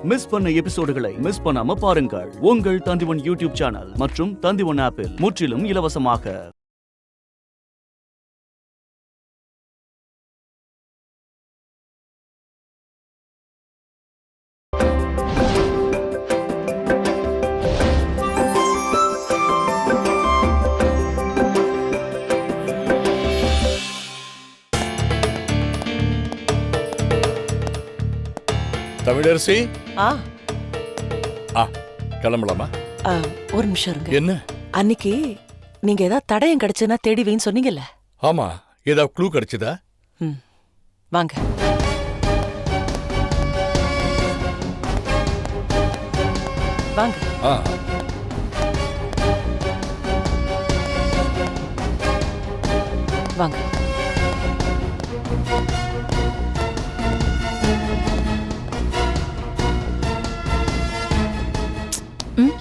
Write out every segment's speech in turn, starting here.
Miss பண்ண எபிசோடுகளை miss பண்ணாம பாருங்கள் உங்கள் தந்திவன் யூடியூப் சேனல் மற்றும் தந்திவன் ஆப்பில் முற்றிலும் இலவசமாக. தமிழரசி கிளம்பலாமா? ஒரு நிமிஷம் இருங்க. என்ன? அன்னைக்கு நீங்க ஏதாவது தடயம் கிடைச்சுன்னா தேடிவேன்னு சொன்னீங்கல்ல? ஆமா, ஏதாவது க்ளூ கிடைச்சதா? வாங்க. வாங்க. வாங்க.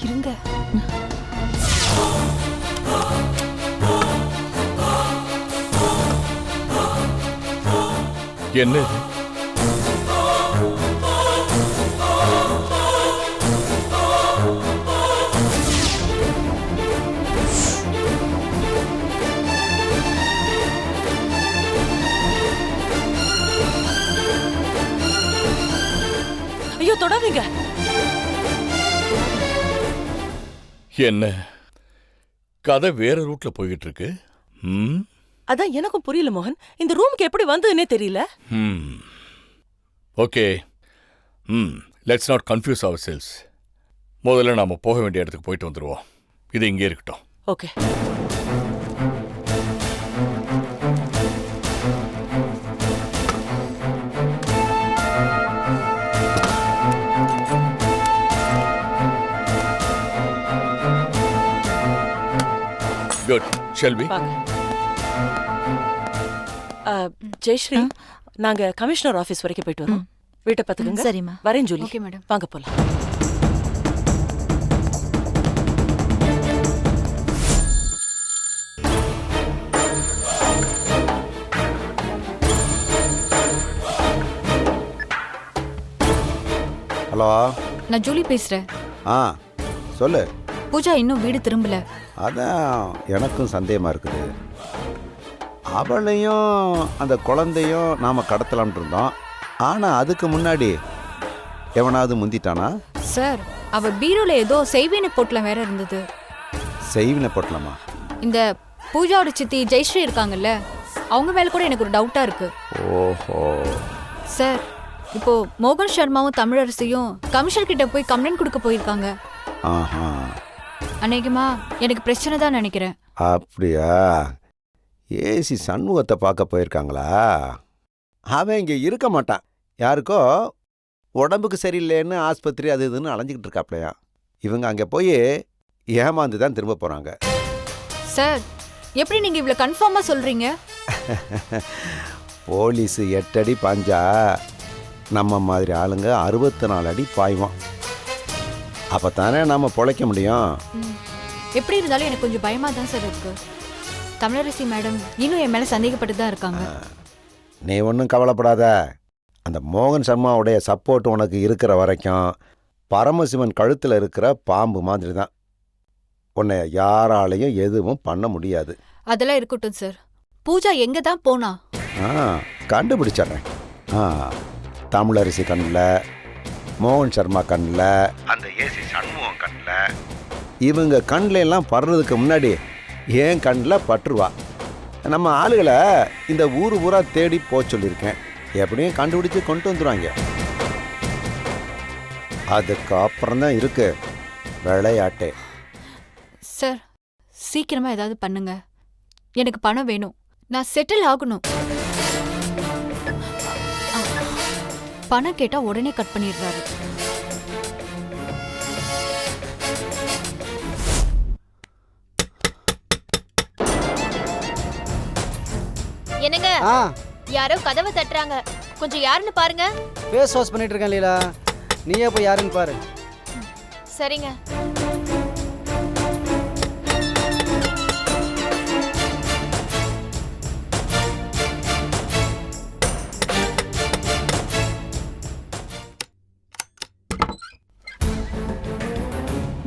இருங்க. என்ன? ஐயோ, தொடாதீங்க. என்ன கதை வேற ரூட்ல போயிட்டு இருக்கு? அதான் எனக்கும் புரியல மோகன். இந்த ரூமுக்கு எப்படி வந்ததுன்னே தெரியல. Okay, let's not confuse ourselves. முதல்ல நாம போக வேண்டிய இடத்துக்கு போயிட்டு வந்துருவோம். இது இங்கே இருக்கட்டும். Okay. Good. Shall we? Jayashree, நாங்க கமிஷனர் ஆபீஸ் வரைக்கும் போயிட்டு வரோம். வீட்டை பாத்துக்கங்க. சரிம்மா. வரேன் ஜூலி. Okay madam. வாங்க போலாம். ஹலோ, நான் ஜூலி பேசுறேன். சொல்லு. பூஜா இன்னும் வீடு திரும்பல. அதான் எனக்கும் சந்தேகமாக இருக்குது. அவளையும் அந்த குழந்தையும் நாம் கடத்தலாம்னு இருந்தோம். ஆனால் அதுக்கு முன்னாடி எவனாவது முந்திட்டானா? சார், அவ பீரோல ஏதோ செய்வினை பொட்டலம் வேற இருந்தது. செய்வினை பொட்டலமா? இந்த பூஜாவோட சித்தி ஜெயஸ்ரீ இருக்காங்கல்ல, அவங்க மேல கூட எனக்கு ஒரு டவுட்டா இருக்கு. ஓஹோ. சார், இப்போ மோகன் சர்மாவும் தமிழரசியும் கமிஷனர் கிட்ட போய் கம்ப்ளைண்ட் கொடுக்க போயிருக்காங்க. ஆஹா, அநேகமா எனக்கு பிரச்சனை தான் நினைக்கிறேன். அப்படியா? ஏசி சண்முகத்தை பார்க்க போயிருக்காங்களா? அவன் இங்கே இருக்க மாட்டான். யாருக்கோ உடம்புக்கு சரியில்லைன்னு ஆஸ்பத்திரி அது இதுன்னு அலைஞ்சிக்கிட்டு இருக்காப்லையா. இவங்க அங்கே போய் ஏமாந்து தான் திரும்ப போகிறாங்க. சார், எப்படி நீங்க இவ்வளவு கன்ஃபார்மா சொல்றீங்க? போலீஸு 8 அடி பாஞ்சா நம்ம மாதிரி ஆளுங்க 64 அடி பாய்வோம். அப்போ தானே நம்ம பொழைக்க முடியும். எப்படி இருந்தாலும் எனக்கு கொஞ்சம் பயமா தான் சார் இருக்கு. தமிழரசி மேடம் இன்னும் என் மேல சந்தேகப்பட்டு தான் இருக்காங்க. நீ ஒன்றும் கவலைப்படாத. அந்த மோகன் சர்மாவுடைய சப்போர்ட் உனக்கு இருக்கிற வரைக்கும் பரமசிவன் கழுத்தில் இருக்கிற பாம்பு மாதிரி தான். உன்னை யாராலையும் எதுவும் பண்ண முடியாது. அதெல்லாம் இருக்கட்டும் சார். பூஜா எங்க தான் போனா? கண்டுபிடிச்சிட்றேன். தமிழரசி கண்ணில், மோகன் சர்மா கண்ணில், அந்த ஏசி சண்முகம் கண்ணில், இவங்க கண்ணில் எல்லாம் படுறதுக்கு முன்னாடி ஏன் கண்ணில் பற்றுவா. நம்ம ஆளுகளை இந்த ஊர் ஊரா தேடி போக சொல்லியிருக்கேன். எப்படியும் கண்டுபிடிச்சு கொண்டு வந்துடுவாங்க. அதுக்கு அப்புறம் தான் இருக்கு விளையாட்டே. சார், சீக்கிரமா ஏதாவது பண்ணுங்க. எனக்கு பணம் வேணும். நான் செட்டில் ஆகணும். பணம் கேட்டா உடனே கட் பண்ணிடுறாரு. என்னங்க, யாரோ கதவை தட்டுறாங்க. கொஞ்சம் யாருன்னு பாருங்க. ஃபேஸ் வாஷ் பண்ணிட்டு இருக்கேன் லீலா, நீயே போய் யாருன்னு பாரு. சரிங்க.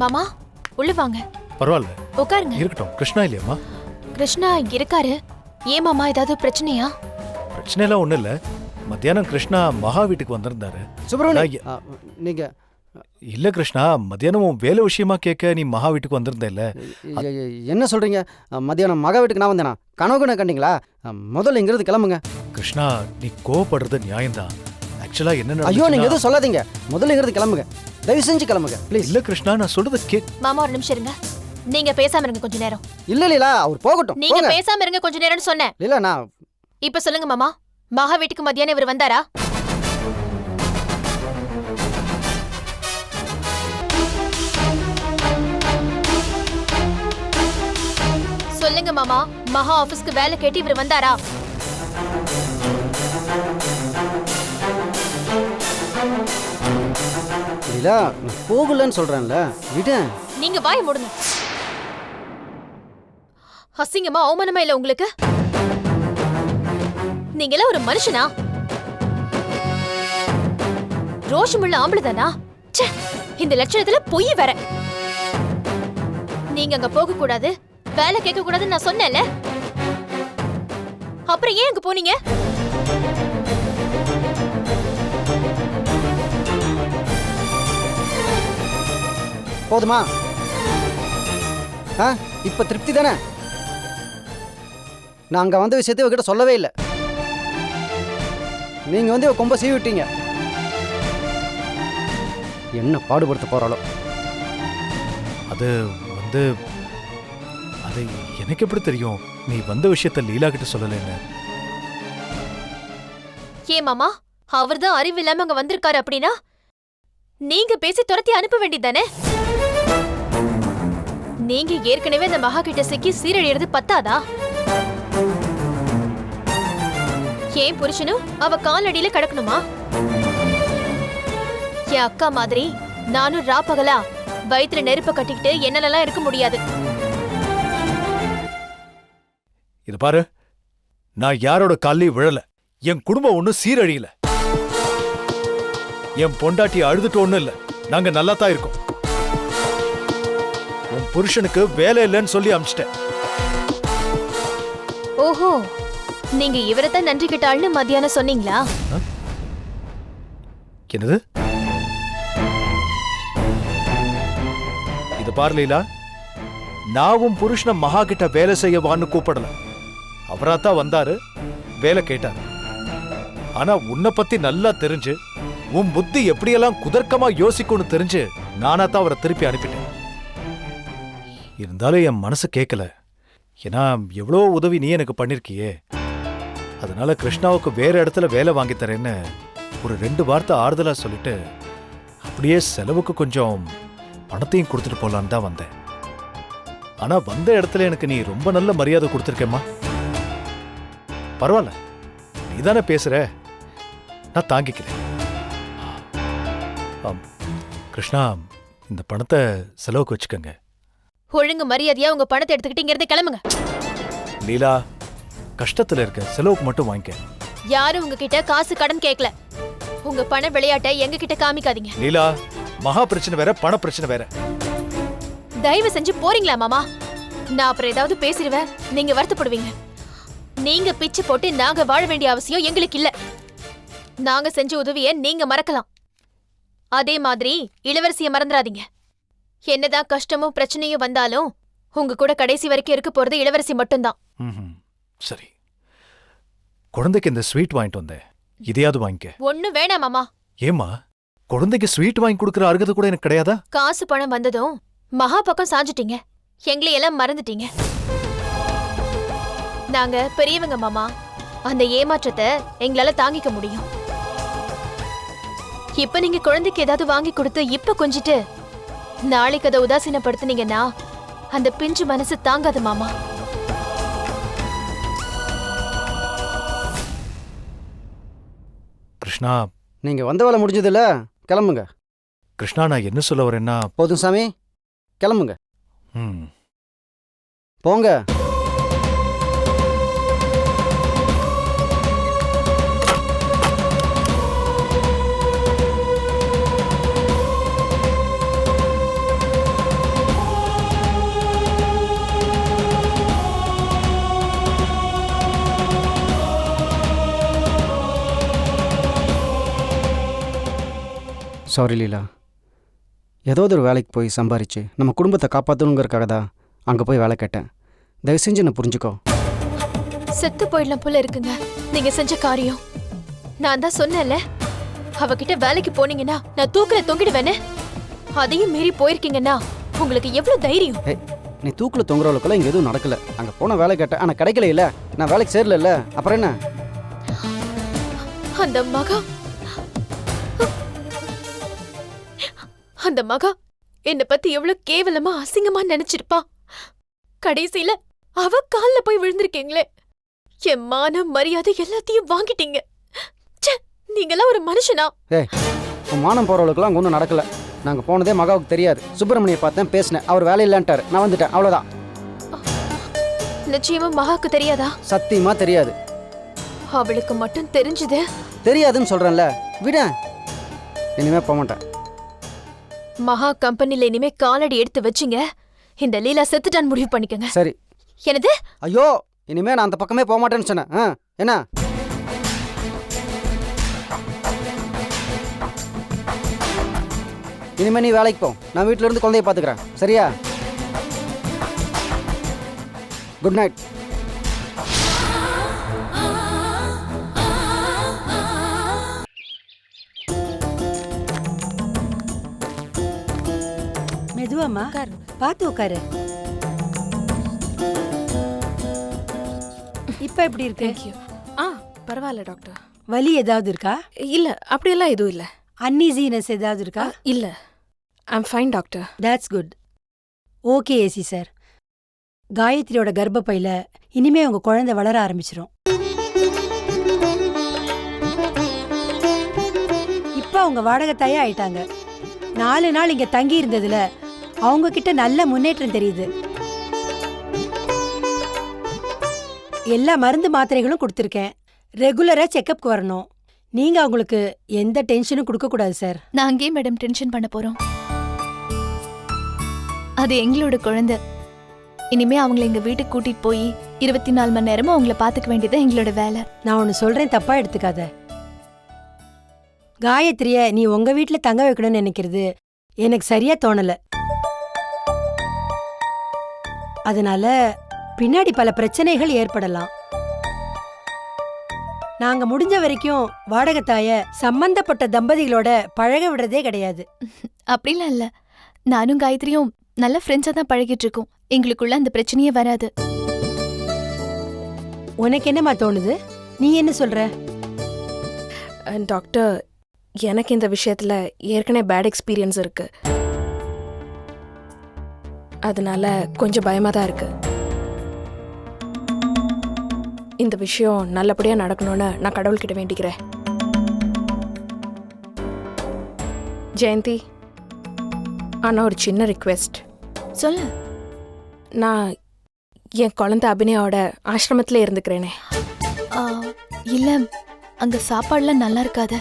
மாமா உள்ள வாங்க. பரவாயில்ல, உட்காருங்க. இருக்கட்டும். கிருஷ்ணா இல்லையாம்மா? கிருஷ்ணா இருக்காரு. ஏன் மாமா, ஏதாவது பிரச்சனையா? பிரச்சனை எல்லாம் ஒன்றும் இல்லை. மத்தியானம் கிருஷ்ணா மகா வீட்டுக்கு வந்திருந்தாரு. சுப்பிரமணியம் நீங்க இல்ல கிருஷ்ணா, மத்தியானம் உன் வேலை விஷயமா கேட்க நீ மகா வீட்டுக்கு வந்திருந்த இல்ல? என்ன சொல்றீங்க? மத்தியானம் மகா வீட்டுக்கு நான் வந்தேனா? கனவுக்குன்னு கண்டிங்களா? முதல்ல இங்கிருந்து கிளம்புங்க. கிருஷ்ணா, நீ கோவப்படுறது நியாயம்தான். ஆக்சுவலா என்ன ஐயோ, நீங்க நடந்துச்சுன்னா- எதுவும் சொல்லாதீங்க. முதல்ல இங்கிருந்து கிளம்புங்க. தயவு செஞ்சு கிளம்புங்க ப்ளீஸ். இல்ல கிருஷ்ணா, நான் சொல்றது மாமா ஒரு நிமிஷம் இருங்க. நீங்க பேசாம இருங்க கொஞ்ச நேரம். இல்ல லீலா, அவர் போகட்டும். நீங்க போங்க. பேசாம இருங்க கொஞ்ச நேரம்னு சொன்னேன். லீலா, நான் இப்ப சொல்லுங்க மாமா, மகா வீட்டுக்கு மத்தியானம் இவர் வந்தாரா? சொல்லுங்க மாமா, மகா ஆபீஸ்க்கு வேலை கேட்டு இவர் வந்தாரா? லீலா, நான் போகலன்னு சொல்றேன்ல, விடு. நீங்க வாய் மூடுங்க. அசிங்கமா அவமானமா இல்ல உங்களுக்கு? நீங்க எல்லாம் ஒரு மனுஷனா? ரோஷமுள்ள ஆம்பளை தானா? ச்சே, இந்த லட்சணத்துல பொய் வேற. நீங்க அங்க போக கூடாது, வேலை கேட்க கூடாதுன்னு நான் சொன்னேன்ல. அப்புறம் ஏன் அங்க போனீங்க? போதுமா? இப்ப திருப்தி தானே? நான் அங்க வந்த விஷயத்தை இவகிட்ட சொல்லவே இல்லை. நீங்க வந்து இவ கொம்ப சீவி விட்டீங்க. என்ன பாடுபடுத்த போறாளோ? அது வந்து அது எனக்கு எப்படி தெரியும் நீ வந்த விஷயத்த லீலா கிட்ட சொல்லலைன்னு? ஏன் மாமா, அவர்தான் அறிவு இல்லாம அங்க வந்திருக்காரு அப்படின்னா நீங்க பேசி துரத்தி அனுப்ப வேண்டியதானே? நீங்க ஏற்கனவே அந்த மகா கிட்ட சிக்கி சீரழியறது பத்தாதா? ஏன் புருஷனும் அவ காலடியில கிடக்கணுமா? என் அக்கா மாதிரி நானும் ராப்பகலா வயிற்றுல நெருப்ப கட்டிக்கிட்டு என்னாலலாம் இருக்க முடியாது. இது பாரு, நான் யாரோட காலையும் விழல. என் குடும்பம் ஒன்னும் சீரழியல. என் பொண்டாட்டி அழுதுட்டு ஒண்ணும் இல்ல. நாங்க நல்லா தான் இருக்கோம். உன் புருஷனுக்கு வேலை இல்லைன்னு சொல்லி அமிச்சிட்டேன். ஓஹோ, நீங்க இவரைத்தான் நன்றி கிட்டாள்னு மத்தியானம் சொன்னீங்களா? என்னது? இது பாரு லீலா, நான் உன் புருஷனை மகா கிட்ட வேலை செய்யவான்னு கூப்பிடல. அவராத்தான் வந்தாரு, வேலை கேட்டாரு. ஆனா உன்னை பத்தி நல்லா தெரிஞ்சு உன் புத்தி எப்படியெல்லாம் குதர்க்கமா யோசிக்கும்னு தெரிஞ்சு நானாத்தான் அவரை திருப்பி அனுப்பிட்டேன். இருந்தாலும் என் மனசு கேட்கல. ஏன்னா எவ்வளோ உதவி நீ எனக்கு பண்ணிருக்கியே. அதனால கிருஷ்ணாவுக்கு வேற இடத்துல வேலை வாங்கி தரேன்னு ஒரு 2 வார்த்தை ஆறுதலா சொல்லிட்டு அப்படியே செலவுக்கு கொஞ்சம் பணத்தையும் கொடுத்துட்டு போலான்னு தான் வந்தேன். ஆனா வந்த இடத்துல எனக்கு நீ ரொம்ப நல்ல மரியாதை கொடுத்துருக்கேம்மா. பரவாயில்ல, நீதானே பேசுற, நான் தாங்கிக்கிறேன். கிருஷ்ணா, இந்த பணத்தை செலவுக்கு வச்சுக்கோங்க. ஒழுங்கு மரியாதையா உங்க பணத்தை எடுத்துக்கிட்டு இங்க இருந்து கிளம்புங்க. லீலா, கஷ்டத்துல இருக்க, செலவுக்கு மட்டும் வாங்கிக்க. யாரும் உங்ககிட்ட காசு கடன் கேட்கல. உங்க பண விளையாட்டை எங்க கிட்ட காமிக்காதீங்க. லீலா, மகா பிரச்சனை வேற, பண பிரச்சனை வேற. தயவு செஞ்சு போறீங்களா மாமா? நான் அப்புறம் ஏதாவது பேசிடுவேன், நீங்க வருத்தப்படுவீங்க. நீங்க பிச்சு போட்டு நாங்க வாழ வேண்டிய அவசியம் எங்களுக்கு இல்ல. நாங்க செஞ்ச உதவியை நீங்க மறக்கலாம். அதே மாதிரி இளவரசிய மறந்துடாதீங்க. என்னதான் கஷ்டமும் பிரச்சனையும் வந்தாலும் உங்க கூட கடைசி வரைக்கும் இருக்க போறது இளவரசி மட்டும்தான். சரி, குழந்தைக்கு இந்த ஸ்வீட் வாங்கிட்டு வந்தேன், இதையாவது வாங்கிக்க. ஒண்ணும் வேணாம் மாமா. ஏமா, குழந்தைக்கு ஸ்வீட் வாங்கி கொடுக்கற அருகதை கூட எனக்கு கிடையாதா? காசு பணம் வந்ததும் மகா பக்கம் சாஞ்சிட்டீங்க, எங்களை எல்லாம் மறந்துட்டீங்க. நாங்க பெரியவங்க மாமா, அந்த ஏமாற்றத்தை எங்களால தாங்கிக்க முடியும். இப்ப நீங்க குழந்தைக்கு ஏதாவது வாங்கி கொடுத்து இப்ப கொஞ்சிட்டு நாளைக்கு அதை உதாசீனப்படுத்தினீங்கன்னா அந்த பிஞ்சு மனசு தாங்காது மாமா. கிருஷ்ணா, நீங்க வந்த வேலை முடிஞ்சதில்ல, கிளம்புங்க. கிருஷ்ணா, நான் என்ன சொல்ல வரேன்னா, போதும் சாமி, கிளம்புங்க. ம், போங்க. சாரி லீலா. ஏதாவது ஒரு வேலைக்கு போய் சம்பாரிச்சு நம்ம குடும்பத்தை காப்பாற்றணுங்கிறக்காக தான் அங்கே போய் வேலை கேட்டேன். தயவு செஞ்சு என்ன புரிஞ்சுக்கோ. செத்து போயிடலாம் போல இருக்குங்க நீங்க செஞ்ச காரியம். நான் தான் சொன்னேன்ல, அவகிட்ட வேலைக்கு போனீங்கன்னா நான் தூக்குல தொங்கிடுவேன்னு. அதையும் மீறி போயிருக்கீங்கன்னா உங்களுக்கு எவ்வளவு தைரியம்? ஏய், நீ தூக்கில் தொங்குறவளுக்கெல்லாம் இங்கே எதுவும் நடக்கல. அங்கே போன வேலை கேட்டேன், ஆனால் கிடைக்கல. இல்லை, நான் வேலைக்கு சேரல. அப்புறம் என்ன? அந்த மகா என்னை பத்தி எவ்வளவு கேவலமா அசிங்கமா நினைச்சிருப்பா. கடைசியில அவ கால்ல போய் விழுந்திருக்கீங்களே. என் மான மரியாதை எல்லாத்தையும் வாங்கிட்டீங்க. நீங்களாம் ஒரு மனுஷனா? ஏய், உன் மானம் போகிறவளுக்கெல்லாம் அங்கே ஒன்றும் நடக்கல. நாங்கள் போனதே மகாவுக்கு தெரியாது. சுப்பிரமணியை பார்த்தேன், பேசினேன். அவர் வேலை இல்லைன்ட்டார். நான் வந்துட்டேன், அவ்வளோதான். நிச்சயமா மகாவுக்கு தெரியாதா? சத்தியமா தெரியாது. அவளுக்கு மட்டும் தெரிஞ்சது. தெரியாதுன்னு சொல்கிறேன்ல, விட. இனிமே போக மாட்டேன். மகா கம்பெனில இனிமே காலடி எடுத்து வச்சிங்க, இந்த லீலா செத்துட்டான் முடிவு பண்ணிக்கங்க. சரி. என்னது? ஐயோ, இனிமே நான் அந்த பக்கமே போக மாட்டேன்னு சொன்னேன். என்ன? இனிமே நீ வேலைக்கு போ. நான் வீட்டில இருந்து குழந்தைய பார்த்துக்கிறேன். சரியா? Good night. மெதுவாமா, பார்த்து உட்காரு. இப்ப எப்படி இருக்கு? பரவாயில்ல டாக்டர். வலி ஏதாவது இருக்கா? இல்ல, அப்படியெல்லாம் எதுவும் இல்ல. அன்ஈசினஸ் ஏதாவது இருக்கா? இல்ல, I'm fine doctor. That's good. Okay AC sir. காயத்ரியோட கர்ப்பப்பையில இனிமே உங்க குழந்தை வளர ஆரம்பிச்சிரும். இப்ப அவங்க வாடகைத்தாயே ஆயிட்டாங்க. 4 நாள் இங்க தங்கி இருந்ததுல அவங்க கிட்ட நல்ல முன்னேற்றம் தெரியுது. எல்லா மருந்து மாத்திரைகளும் கொடுத்துருக்கேன். ரெகுலரா செக்கப்க்கு வரணும். நீங்க அவங்களுக்கு எந்த டென்ஷனும் கொடுக்க கூடாது சார். நாங்கே மேடம் டென்ஷன் பண்ண போறோம். அது எங்களோட குழந்தை. இனிமே அவங்கள எங்க வீட்டுக்கு கூட்டிட்டு போய் 24 மணி நேரமும் அவங்கள பாத்துக்க வேண்டியது எங்களோட வேலை. நான் ஒன்னு சொல்றேன், தப்பா எடுத்துக்காத. காயத்ரிய நீ உங்க வீட்டுல தங்க வைக்கணும்னு நினைக்கிறது எனக்கு சரியா தோணல. அதனால பின்னாடி பல பிரச்சனைகள் ஏற்படலாம். நாங்க முடிஞ்ச வரைக்கும் வாடகைத்தாய சம்பந்தப்பட்ட தம்பதிகளோட பழக விடுறதே கிடையாது. அப்படிலாம் இல்ல, நானும் காயத்ரியும் நல்ல ஃப்ரெண்ட்ஸா தான் பழகிட்டு இருக்கோம். எங்களுக்குள்ள அந்த பிரச்சனையே வராது. உனக்கு என்னமா தோணுது? நீ என்ன சொல்ற? டாக்டர், எனக்கு இந்த விஷயத்துல ஏற்கனவே பேட் எக்ஸ்பீரியன்ஸ் இருக்கு. அதனால கொஞ்சம் பயமா தான் இருக்கு. இந்த விஷயம் நல்லபடியா நடக்கணும்னு நான் கடவுள்கிட்ட வேண்டிக்கிறேன். ஜெயந்தி, ஆனா ஒரு சின்ன ரிக்வெஸ்ட். சொல்லு. நான் என் குழந்தை அபிநயாவோட ஆசிரமத்துல இருந்துக்கிறேனே. இல்ல, அங்க சாப்பாடுலாம் நல்லா இருக்காத.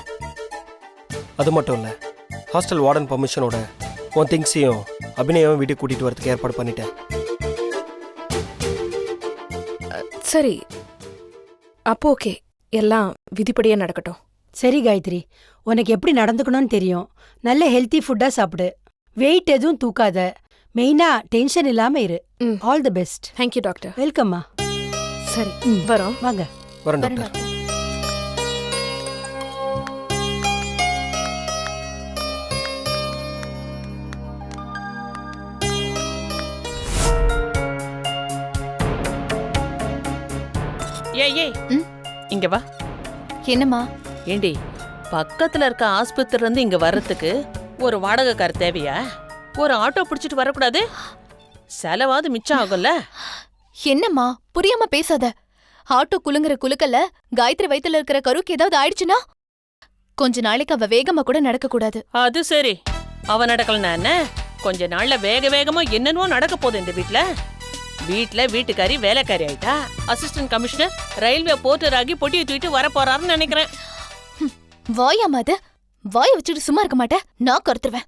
அது மட்டும் இல்லை, ஹாஸ்டல் வார்டன் பர்மிஷனோட உன் திங்ஸையும் அபிநயாவும் வீட்டுக்கு கூட்டிகிட்டு வரதுக்கு ஏற்பாடு பண்ணிட்டேன். சரி, அப்போ ஓகே, எல்லாம் விதிப்படியே நடக்கட்டும். சரி காயத்ரி, உனக்கு எப்படி நடந்துக்கணும்னு தெரியும். நல்ல ஹெல்த்தி ஃபுட்டா சாப்பிடு. வெயிட் எதுவும் தூக்காத. மெயினா டென்ஷன் இல்லாம இரு. All the best. Thank you doctor. வெல்கம்மா. சரி, வரோம். வாங்க. வரேன் டாக்டர். ஏய் இங்க வா. என்னம்மா? ஏண்டி, பக்கத்துல இருக்க ஆஸ்பத்திரில இருந்து இங்க வர்றதுக்கு ஒரு வாடகைக்கார தேவையா? ஒரு ஆட்டோ பிடிச்சிட்டு வரக்கூடாது? செலவாது மிச்சம் ஆகும்ல. என்னம்மா புரியாம பேசாத. ஆட்டோ குலுங்குற குலுக்கல்ல காயத்ரி வயித்துல இருக்கிற கருக்கு ஏதாவது ஆயிடுச்சுன்னா கொஞ்ச நாளைக்கு அவ வேகமா கூட நடக்க கூடாது. அது சரி, அவ நடக்கலனா என்ன? கொஞ்ச நாள்ல வேகமா என்னென்னவோ நடக்க போகுது இந்த வீட்ல. வீட்டுக்காரி வேலைக்காரி ஆயிட்டா. அசிஸ்டன்ட் கமிஷனர் ரயில்வே போர்ட்டர் ஆகி பொட்டியை தூக்கிட்டு வர போறாருன்னு நினைக்கிறேன். வாயாம அது வாய வச்சுட்டு சும்மா இருக்க மாட்டேன். நான் கருத்துருவேன்.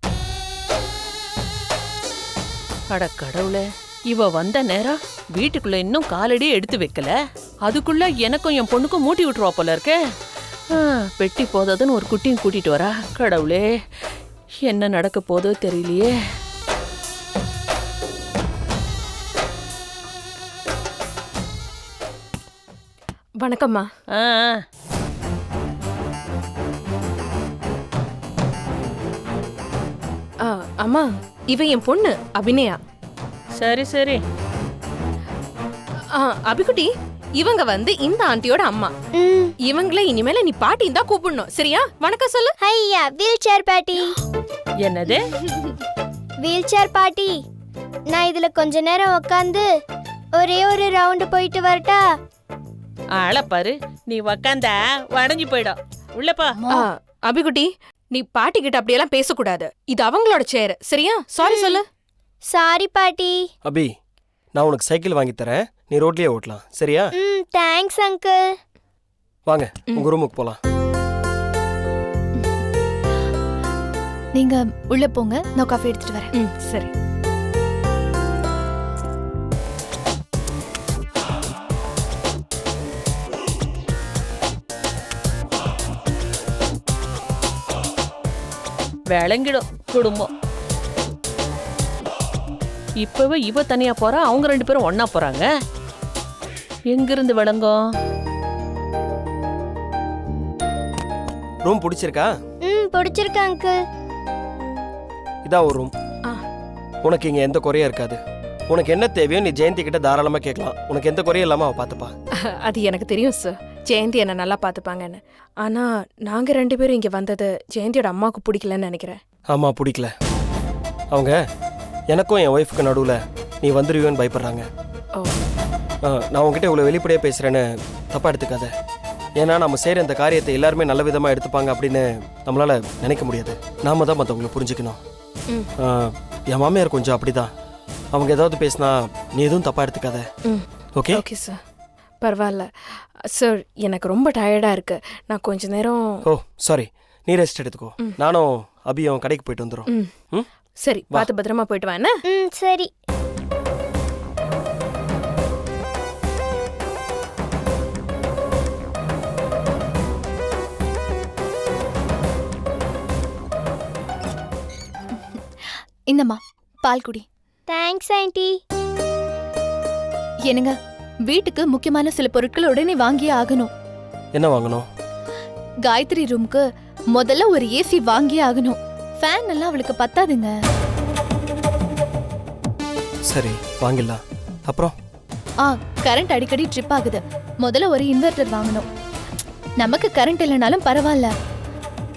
அட கடவுளே, இவ வந்த நேரம் வீட்டுக்குள்ள இன்னும் காலடி எடுத்து வைக்கல. அதுக்குள்ள எனக்கும் என் பொண்ணுக்கும் மூட்டி விட்டுருவா போல இருக்க. பெட்டி போதாதுன்னு ஒரு குட்டியும் கூட்டிட்டு வரா. கடவுளே, என்ன நடக்க போதோ தெரியலையே. வணக்கம்மா. ஆ அம்மா, இவ என் பொண்ணு அபிநயா. சரி சரி. அபிகுட்டி, இவங்க வந்து இந்த ஆண்டியோட அம்மா. இவங்கள இனிமேல நீ பாட்டின்னு தான் கூப்பிடணும், சரியா? வணக்கம் சொல்லு. ஐயா, வீல் சேர் பாட்டி. என்னது வீல் சேர் பாட்டி? நான் இதுல கொஞ்ச நேரம் உட்காந்து ஒரே ஒரு ரவுண்ட் போயிட்டு வரட்டா? ஆளப்பாரு, நீ உக்காந்தா வளைஞ்சு போயிடும். உள்ளப்பா. அபிகுட்டி, நீ பாட்டி கிட்ட அப்படியெல்லாம் பேசக்கூடாது. இது அவங்களோட சேர், சரியா? சாரி சொல்லு. சாரி பாட்டி. அபி, நான் உனக்கு சைக்கிள் வாங்கி தரேன், நீ ரோட்லயே ஓட்டலாம், சரியா? Thanks uncle. வாங்க உங்க ரூமுக்கு போலாம். நீங்க உள்ள போங்க, நான் காஃபி எடுத்துட்டு வரேன். சரி. விளங்கிடும் குடும்பம். இப்பவே இவ தனியா போறா, அவங்க 2 பேரும் ஒன்னா போறாங்க. எங்கிருந்து விளங்கும்? ரூம் பிடிச்சிருக்கா? பிடிச்சிருக்கு அங்கிள். இதான் ஒரு ரூம். உனக்கு இங்க எந்த குறையும் இருக்காது. உனக்கு என்ன தேவையோ நீ ஜெயந்தி கிட்ட தாராளமா கேட்கலாம். உனக்கு எந்த குறையும் இல்லாம அவ பாத்துப்பா. அது எனக்கு தெரியும் சார், ஜெயந்தி என்ன நல்லா பாத்துப்பாங்கன்னு. ஆனா நாங்க 2 பேரும் இங்க வந்தது ஜெயந்தியோட அம்மாவுக்கு பிடிக்கலன்னு நினைக்கிறேன். ஆமா, பிடிக்கல. அவங்க எனக்கும் என் ஒய்ஃபுக்கு நடுவில் நீ வந்துடுவேன்னு பயப்படுறாங்க. நான் உங்ககிட்ட இவ்வளோ வெளிப்படையாக பேசுகிறேன்னு தப்பாக எடுத்துக்காத. ஏன்னா நம்ம செய்கிற இந்த காரியத்தை எல்லாருமே நல்ல விதமாக எடுத்துப்பாங்க அப்படின்னு நம்மளால் நினைக்க முடியாது. நாம தான் மற்றவங்களை புரிஞ்சுக்கணும். என் மாமியார் கொஞ்சம் அப்படிதான். அவங்க ஏதாவது பேசினா நீ எதுவும் தப்பாக எடுத்துக்காத. ஓகே? ஓகே சார், பரவாயில்ல சார். எனக்கு ரொம்ப டயர்டாக இருக்கு, நான் கொஞ்ச நேரம். ஓ சாரி, நீ ரெஸ்ட் எடுத்துக்கோ. நானும் அபியும் கடைக்கு போயிட்டு வந்துடும். சரி, பார்த்து பத்திரமா போயிட்டு வா. என்ன? சரி. இந்தம்மா பால் குடி. Thanks aunty. என்னங்க, வீட்டுக்கு முக்கியமான சில பொருட்கள் உடனே வாங்கியே ஆகணும். என்ன வாங்கணும்? காயத்ரி ரூமுக்கு முதல்ல ஒரு ஏசி வாங்கியே ஆகணும். ஃபேன் எல்லாம் அவளுக்கு பத்தாதுங்க. சரி, வாங்கிடலாம். அப்புறம் கரண்ட் அடிக்கடி ட்ரிப் ஆகுது. முதல்ல ஒரு இன்வெர்டர் வாங்கணும். நமக்கு கரண்ட் இல்லைனாலும் பரவாயில்ல,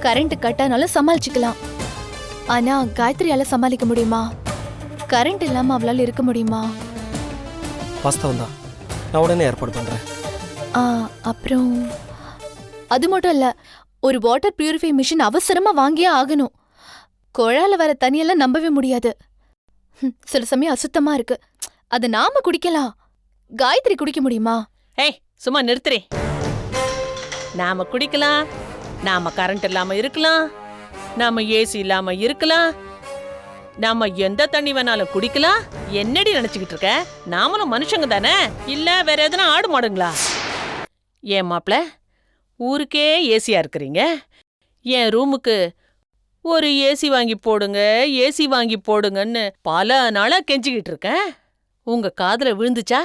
கரண்ட் கட்டானாலும் சமாளிச்சுக்கலாம். ஆனா காயத்ரியால சமாளிக்க முடியுமா? கரண்ட் இல்லாம அவளால இருக்க முடியுமா? வாஸ்தவம் தான், நான் உடனே ஏற்பாடு பண்றேன். அப்புறம் அது மட்டும் இல்ல, ஒரு வாட்டர் பியூரிஃபை மிஷின் அவசரமா வாங்கியே ஆகணும். குழால வர தண்ணியெல்லாம் நம்பவே முடியாது. சில சமயம் அசுத்தமா இருக்கு. அது நாம குடிக்கலாம், காயத்ரி குடிக்க முடியுமா? ஏய், சும்மா நிறுத்துறே. நாம குடிக்கலாம், நாம கரண்ட் இல்லாம இருக்கலாம், நாம ஏசி இல்லாம இருக்கலாம், நாம எந்த தண்ணி வேணாலும் குடிக்கலாம். என்னடி நினைச்சுக்கிட்டு இருக்க? நாமளும் மனுஷங்க தானே, இல்ல வேற எதுனா ஆடு மாடுங்களா? ஏன் மாப்ள, ஊருக்கே ஏசியா இருக்கிறீங்க, என் ரூமுக்கு ஒரு ஏசி வாங்கி போடுங்க, ஏசி வாங்கி போடுங்கன்னு பல நாளா கெஞ்சிக்கிட்டு இருக்கேன். உங்க காதுல விழுந்துச்சா?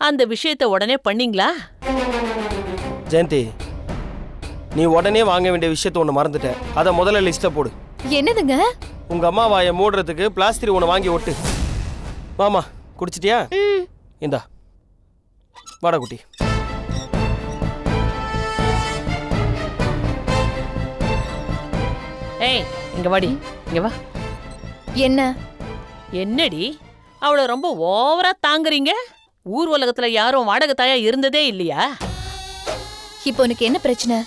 அந்த விஷயத்த உடனே பண்ணீங்களா? ஜெயந்தி, நீ உடனே வாங்க வேண்டிய விஷயத்த ஒன்று மறந்துட்ட. அதை முதல்ல லிஸ்ட்டை போடு. என்னதுங்க? உங்க அம்மா வாயை மூடுறதுக்கு பிளாஸ்டிக் ஒன்று வாங்கி ஒட்டு. மாமா, குடிச்சிட்டியா? இந்தா வாடா குட்டி. ஏய், இங்க வாடி, இங்க வா. என்ன? என்னடி அவளை ரொம்ப ஓவரா தாங்குறீங்க? ஊர் உலகத்துல யாரும் வாடகை தாயா இருந்ததே இல்லையா? இப்போ உனக்கு என்ன பிரச்சனை?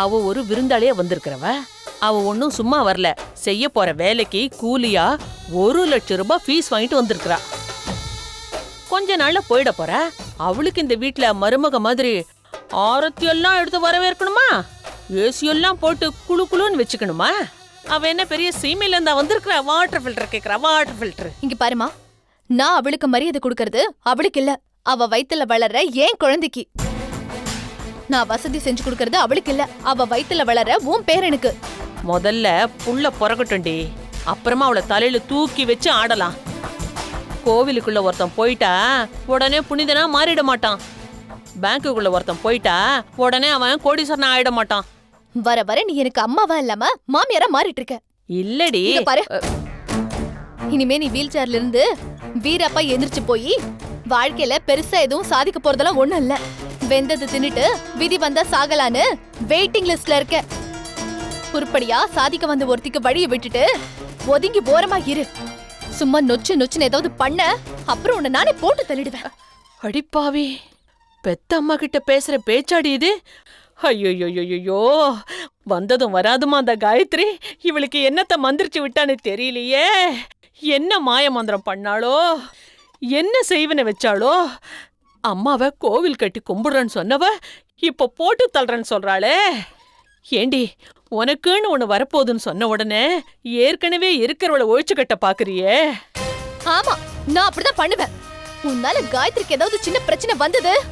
அவ ஒரு விருந்தாளியா வந்திருக்கிறவ. அவ ஒன்னும் சும்மா வரல, செய்ய போற வேலைக்கு கூலியா 1 லட்சம் ரூபாய் ஃபீஸ் வாங்கிட்டு வந்திருக்கிறா. கொஞ்ச நாள்ல போயிட போற. அவளுக்கு இந்த வீட்டுல மருமக மாதிரி ஆரத்தி எல்லாம் எடுத்து வரவேற்கணுமா? ஏசி எல்லாம் போட்டு குளு குளுன்னு வச்சுக்கணுமா? அவ என்ன பெரிய சீமையில இருந்தா வந்திருக்கிறா? வாட்டர் ஃபில்டர் கேக்குறா, வாட்டர் ஃபில்டர். இங்க பாருமா, நான் அவளுக்கு மரியாதை கொடுக்கறது அவளுக்கு இல்ல, அவ வயித்துல வளர்ற ஏன் குழந்தைக்கு. நான் வசதி செஞ்சு கொடுக்கறது அவளுக்கு இல்ல, அவ வயித்துல வளர உன் பேரனுக்கு. முதல்ல புள்ள பிறக்கட்டும்டி, அப்புறமா அவளை தலையில தூக்கி வச்சு ஆடலாம். கோவிலுக்குள்ள ஒருத்தன் போயிட்டா உடனே புனிதனா மாறிட மாட்டான். பேங்க்குக்குள்ள ஒருத்தன் போயிட்டா உடனே அவன் கோடீஸ்வரனா ஆயிட மாட்டான். வர வர நீ எனக்கு அம்மாவா இல்லாம மாமியாரா மாறிட்டு இருக்க. இல்லடி, இங்க பாரு, இனிமே நீ வீல் சேர்ல இருந்து வீரப்பா எந்திரிச்சு போய் வாழ்க்கையில பெருசா எதுவும் சாதிக்க போறதெல்லாம் ஒண்ணும் இல்ல. வெந்தது தின்னுட்டு விதி வந்தா சாகலான்னு வெயிட்டிங் லிஸ்ட்ல இருக்க. உருப்படியா சாதிக்க வந்த ஒருத்திக்கு வழியை விட்டுட்டு ஒதுங்கி ஓரமா இரு. சும்மா நொச்சுன்னு ஏதாவது பண்ண, அப்புறம் உன்னை நானே போட்டு தள்ளிடுவேன். அடிப்பாவி, பெத்த அம்மா கிட்ட பேசுற பேச்சாடி இது. ஐயோ, வந்ததும் வராதுமா அந்த காயத்ரி. இவளுக்கு என்னத்த மந்திரிச்சு விட்டான்னு தெரியலையே. என்ன மாய மந்திரம் பண்ணாளோ, என்ன செய்வன வச்சாளோ. அம்மாவை கோவில் கட்டி கும்பிடுறேன்னு சொன்னவ இப்ப போட்டு தள்ளுறேன்னு சொல்றாளே. ஏண்டி, உனக்குன்னு ஒண்ணு வரப்போகுதுன்னு சொன்ன உடனே ஏற்கனவே இருக்கிறவளை ஒழிச்சு கட்ட பாக்குறியே. ஆமா, நான் அப்படிதான் பண்ணுவேன். உன்னால காயத்ரிக்கு ஏதாவது சின்ன பிரச்சனை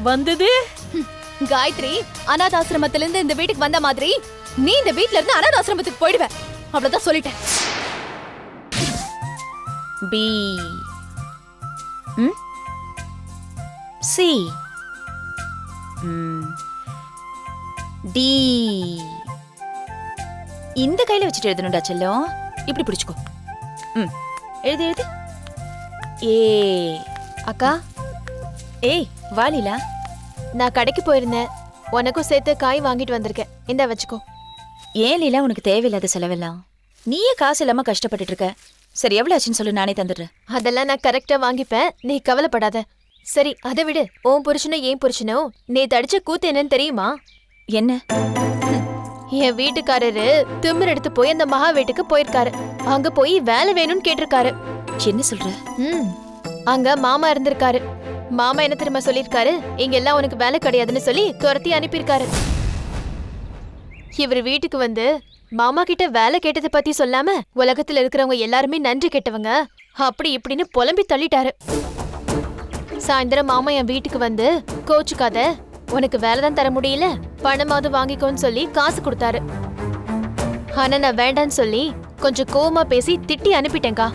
வந்தது காயத்ரி அனாதாசிரமத்துல இருந்து இந்த வீட்டுக்கு வந்த மாதிரி நீ இந்த வீட்ல இருந்து அனாதாசிரமத்துக்கு போயிடுவ. அவ்வளவுதான் சொல்லிட்டேன். B C D. இந்த கையில வச்சுட்டு எழுதணும்டா செல்லம். இப்படி பிடிச்சுக்கோ. எழுது எழுது. ஏ. அக்கா, ஏய் வாலிலா, நான் கடைக்கு போயிருந்தேன். உனக்கும் சேர்த்து காய் வாங்கிட்டு வந்திருக்கேன். இந்த வச்சுக்கோ. ஏன் லீலா உனக்கு தேவையில்லாத செலவெல்லாம்? நீயே காசு இல்லாம கஷ்டப்பட்டுட்டு இருக்க. சரி, எவ்வளவு ஆச்சுன்னு சொல்லு, நானே தந்துடுறேன். அதெல்லாம் நான் கரெக்டா வாங்கிப்பேன், நீ கவலைப்படாத. சரி, அதை விடு. உன் புருஷனோ ஏன் புருஷனோ நேத்து அடிச்ச கூத்து என்னன்னு தெரியுமா? என்ன? என் வீட்டுக்காரரு திமிர் எடுத்து போய் அந்த மகா வீட்டுக்கு போயிருக்காரு. அங்க போய் வேலை வேணும்னு கேட்டிருக்காரு. என்ன சொல்ற? அங்க மாமா இருந்திருக்காரு. மாமா என்ன திரும்ப சொல்லிருக்காரு, இங்க எல்லாம் உனக்கு வேலை கிடையாதுன்னு சொல்லி துரத்தி அனுப்பியிருக்காரு. இவர் வீட்டுக்கு வந்து மாமா கிட்ட வேலை கேட்டதை பத்தி சொல்லாம உலகத்துல இருக்கிறவங்க எல்லாருமே நன்றி கெட்டவங்க அப்படி இப்படின்னு புலம்பி தள்ளிட்டாரு. சாயந்தரம் மாமா என் வீட்டுக்கு வந்து, கோச்சுக்காத, உனக்கு வேலைதான் தர முடியல, பணமாவது வாங்கிக்கோன்னு சொல்லி காசு கொடுத்தாரு. ஆனா நான் வேண்டான்னு சொல்லி கொஞ்சம் கோவமா பேசி திட்டி அனுப்பிட்டேன்க்கா.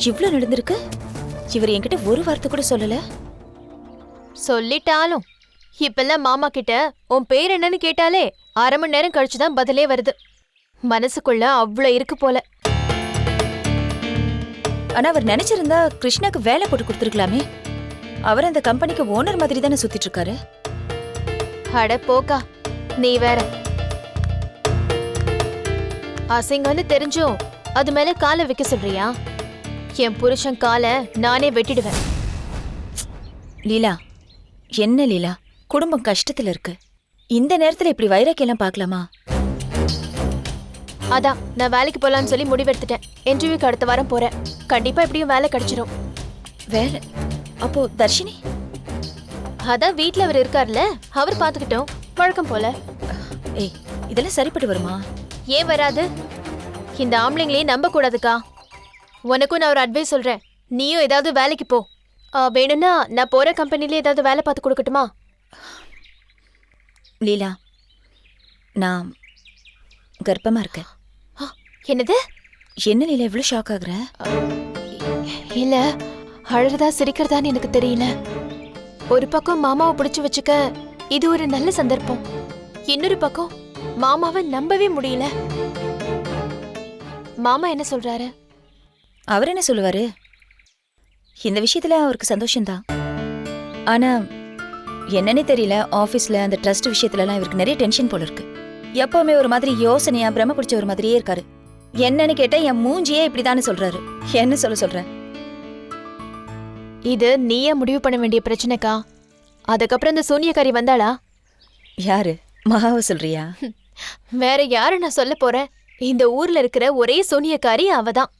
இவ்ளோ நடந்திருக்கு. இவர் என்கிட்ட ஒரு வார்த்தை கூட சொல்லல. சொல்லிட்டாலும் இப்பெல்லாம் மாமா கிட்ட உன் பேர் என்னன்னு கேட்டாலே அரை மணி நேரம் கழிச்சுதான் பதிலே வருது. மனசுக்குள்ள அவ்வளோ இருக்கு போல. ஆனா அவர் நினைச்சிருந்தா கிருஷ்ணாக்கு வேலை போட்டு கொடுத்துருக்கலாமே. அவர் அந்த கம்பெனிக்கு ஓனர் மாதிரி தானே சுத்திட்டு இருக்காரு. அட போக்கா, நீ வேற. அசிங்கம்னு தெரிஞ்சும் அது மேல காலை வைக்க சொல்றியா? என் புருஷன் காலை நானே வெட்டிடுவேன். லீலா, என்ன லீலா, குடும்பம் கஷ்டத்துல இருக்கு. இந்த நேரத்துல இப்படி வைராக்கியெல்லாம் பார்க்கலாமா? அதான் நான் வேலைக்கு போலான்னு சொல்லி முடிவெடுத்துட்டேன். இன்டர்வியூக்கு அடுத்த வாரம் போறேன். கண்டிப்பா எப்படியும் வேலை கிடைச்சிடும். வேலை? அப்போ தர்ஷினி? அதான் வீட்ல அவர் இருக்கார்ல, அவர் பாத்துக்கிட்டோம், வழக்கம் போல. ஏய், இதெல்லாம் சரிப்பட்டு வருமா? ஏன் வராது? இந்த ஆம்பளைங்களையும் நம்ப கூடாதுக்கா. உனக்கும் நான் ஒரு அட்வைஸ் சொல்றேன், நீயும் ஏதாவது வேலைக்கு போ. வேணும்னா நான் போற கம்பெனில ஏதாவது வேலை பார்த்து கொடுக்கட்டுமா? லீலா, நான் கர்ப்பமா இருக்கேன். என்னது? என்ன லீலா இவ்வளவு ஷாக் ஆகுற? இல்ல, அழறதா சிரிக்கிறதான்னு எனக்கு தெரியல. ஒரு பக்கம் மாமாவை பிடிச்சு வச்சுக்க இது ஒரு நல்ல சந்தர்ப்பம். இன்னொரு பக்கம் மாமாவை நம்பவே முடியல. மாமா என்ன சொல்றாரு? அவர் என்ன சொல்லுவாரு? இந்த விஷயத்துல அவருக்கு சந்தோஷம்தான். ஆனா என்னன்னே தெரியல, ஆபீஸ்ல அந்த ட்ரஸ்ட் விஷயத்துல எல்லாம் இவருக்கு நிறைய டென்ஷன் போல இருக்கு. எப்பவுமே ஒரு மாதிரி யோசனையா பிரம பிடிச்ச ஒரு மாதிரியே இருக்காரு. என்னன்னு கேட்டா என் மூஞ்சியே இப்படிதானே சொல்றாரு. என்ன சொல்ற? இது நீயே முடிவு பண்ண வேண்டிய பிரச்சனைக்கா. அதுக்கப்புறம் இந்த சோனியக்காரி வந்தாளா? யாரு? மகாவை சொல்றியா? வேற யாரு நான் சொல்ல போறேன்? இந்த ஊர்ல இருக்கிற ஒரே சோனியக்காரி அவதான்.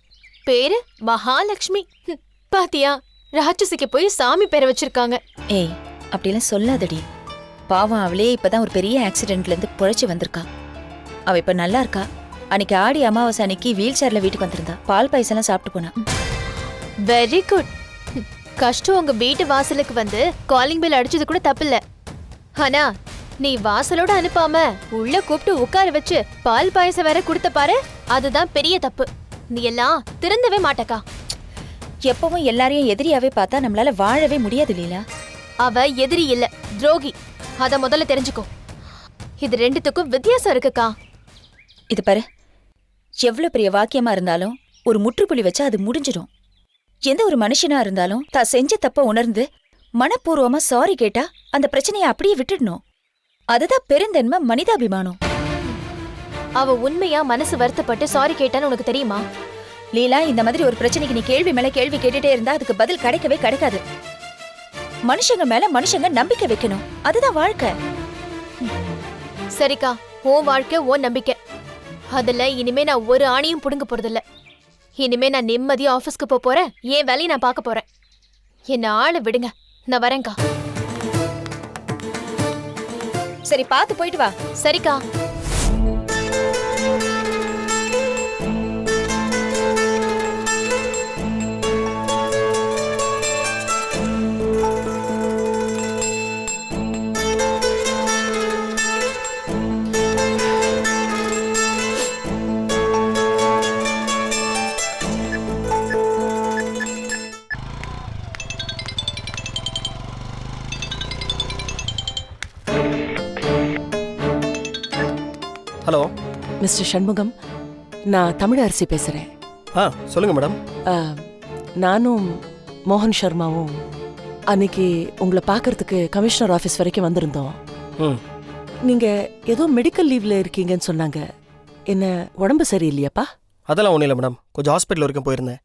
பேரு மகாலட்சுமி. பாத்தியா, ராட்சசிக்கு போய் சாமி பேரை வச்சிருக்காங்க. ஏய், அப்படிலாம் சொல்லாதடி. பாவம், அவளே இப்பதான் ஒரு பெரிய ஆக்சிடென்ட்ல இருந்து பொழைச்சு வந்திருக்கா. அவ இப்ப நல்லா இருக்கா. அன்னைக்கு ஆடி அமாவாசை அன்னைக்கு வீல் சேர்ல வீட்டுக்கு வந்திருந்தா. பால் பாயசெல்லாம் சாப்பிட்டு போனா. Very good. கஷ்டம் உங்க வீட்டு வாசலுக்கு வந்து காலிங் பெல் அடிச்சது கூட தப்பில்ல. ஆனா நீ வாசலோட அனுப்பாம உள்ள கூப்பிட்டு உட்கார வச்சு பால் பாயசம் வேற கொடுத்த பாரு, அதுதான் பெரிய தப்பு. நீ எல்லாம் திருந்தவே மாட்டக்கா. எப்பவும் எல்லாரையும் எதிரியாவே பார்த்தா நம்மளால வாழவே முடியாது லீலா. அவ எதிரி இல்ல, துரோகி. அத முதல்ல தெரிஞ்சுக்கோ. இது ரெண்டுத்துக்கும் வித்தியாசம் இருக்குக்கா. இது பாரு, எவ்வளவு பெரிய வாக்கியமா இருந்தாலும் ஒரு முற்றுப்புள்ளி வச்சா அது முடிஞ்சிடும். எந்த ஒரு மனுஷனா இருந்தாலும் தான் செஞ்ச தப்ப உணர்ந்து மனப்பூர்வமா சாரி கேட்டா அந்த பிரச்சனையை அப்படியே விட்டுடணும். அதுதான் பெருந்தன்மை, மனிதாபிமானம். அவ உண்மையா மனசு வருத்தப்பட்டு சாரி கேட்டான்னு உனக்கு தெரியுமா? லீலா, இந்த மாதிரி ஒரு பிரச்சனைக்கு நீ கேள்வி மேல கேள்வி கேட்டுட்டே இருந்தா அதுக்கு பதில் கிடைக்கவே கிடைக்காது. மனுஷங்க மேல மனுஷங்க நம்பிக்கை வைக்கணும். அதுதான் வாழ்க்கை. சரிக்கா, உன் வாழ்க்கை உன் நம்பிக்கை. அதுல இனிமே நான் ஒரு ஆணியும் புடுங்க போறதில்ல. இனிமே நான் நிம்மதியா ஆபீஸ்க்கு போறேன். என் வேலையை நான் பார்க்க போறேன். என்ன ஆளு விடுங்க, நான் வரேன்க்கா. சரி, பார்த்து போயிட்டு வா. சரிக்கா. ஹலோ மிஸ்டர் சண்முகம், நான் தமிழரசி பேசுகிறேன். சொல்லுங்க மேடம். நானும் மோகன் சர்மாவும் அன்னைக்கு உங்களை பார்க்கறதுக்கு கமிஷனர் ஆஃபீஸ் வரைக்கும் வந்திருந்தோம். நீங்கள் ஏதோ மெடிக்கல் லீவில் இருக்கீங்கன்னு சொன்னாங்க. என்ன உடம்பு சரியில்லையாப்பா? அதெல்லாம் ஒன்றும் இல்லை மேடம், கொஞ்சம் ஹாஸ்பிட்டல் வரைக்கும் போயிருந்தேன்.